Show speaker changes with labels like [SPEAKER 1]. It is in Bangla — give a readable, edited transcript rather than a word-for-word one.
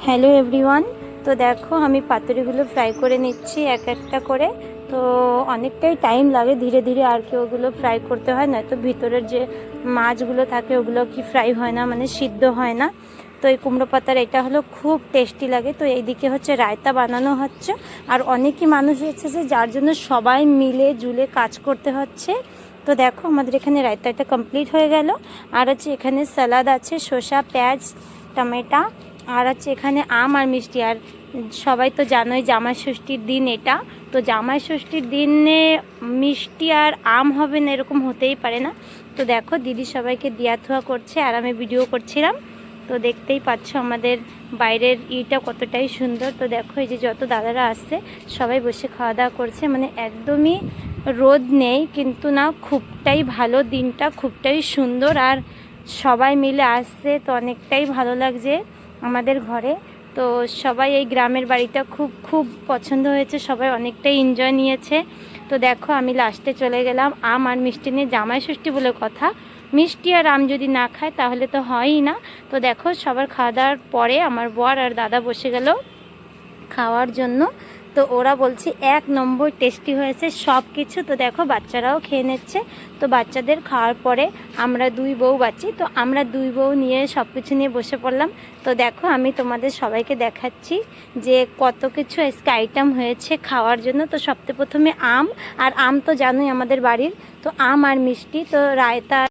[SPEAKER 1] Hello everyone. তো দেখো আমি পাতুরিগুলো ফ্রাই করে নিচ্ছি এক একটা করে। তো অনেকটাই টাইম লাগে, ধীরে ধীরে আর কি ওগুলো ফ্রাই করতে হয়, নয়তো ভিতরের যে মাছগুলো থাকে ওগুলো কি ফ্রাই হয় না, মানে সিদ্ধ হয় না। তো এই কুমড়ো পাতার এটা হলো খুব টেস্টি লাগে। তো এইদিকে হচ্ছে রায়তা বানানো হচ্ছে, আর অনেকই মানুষ এসেছে যার জন্য সবাই মিলে জুলে কাজ করতে হচ্ছে। তো দেখো আমাদের এখানে রায়তাটা কমপ্লিট হয়ে গেল। আর হচ্ছে এখানে স্যালাড আছে, শসা, পেঁয়াজ, টমেটো, আর হচ্ছে এখানে আম আর মিষ্টি। আর সবাই তো জানোই জামাই ষষ্ঠীর দিন এটা। তো জামাই ষষ্ঠীর দিনে মিষ্টি আর আম হবে না এরকম হতেই পারে না। তো দেখো দিদি সবাইকে দিয়া থোয়া করছে আর আমি ভিডিও করছিলাম। তো দেখতেই পাচ্ছ আমাদের বাইরের ইটা কতটাই সুন্দর। তো দেখো এই যে যত দাদারা আসছে সবাই বসে খাওয়া দাওয়া করছে, মানে একদমই রোদ নেই, কিন্তু না খুবটাই ভালো, দিনটা খুবটাই সুন্দর। আর সবাই মিলে আসছে তো অনেকটাই ভালো লাগছে আমাদের ঘরে। তো সবাই এই গ্রামের বাড়িটা খুব খুব পছন্দ হয়েছে, সবাই অনেকটাই এনজয় নিয়েছে। তো দেখো আমি লাস্টে চলে গেলাম আম আর মিষ্টি নিয়ে, জামাই ষষ্ঠী বলে কথা, মিষ্টি আর আম যদি না খায় তাহলে তো হয়ই না। তো দেখো সবার খাওয়া দাওয়ার পরে আমার বর আর দাদা বসে গেল খাওয়ার জন্য। তো ওরা বলছে 1 নম্বর টেস্টি হয়েছে সব কিছু। তো দেখো বাচ্চারাও খেয়ে নিচ্ছে। তো বাচ্চাদের খাওয়ার পরে আমরা দুই বউ বাঁচি, তো আমরা দুই বউ নিয়ে সব কিছু নিয়ে বসে পড়লাম। তো দেখো আমি তোমাদের সবাইকে দেখাচ্ছি যে কত কিছু আজকে আইটেম হয়েছে খাওয়ার জন্য। তো সবথেকে প্রথমে আম, আর আম তো জানোই আমাদের বাড়ির, তো আম আর মিষ্টি, তো রায়তা।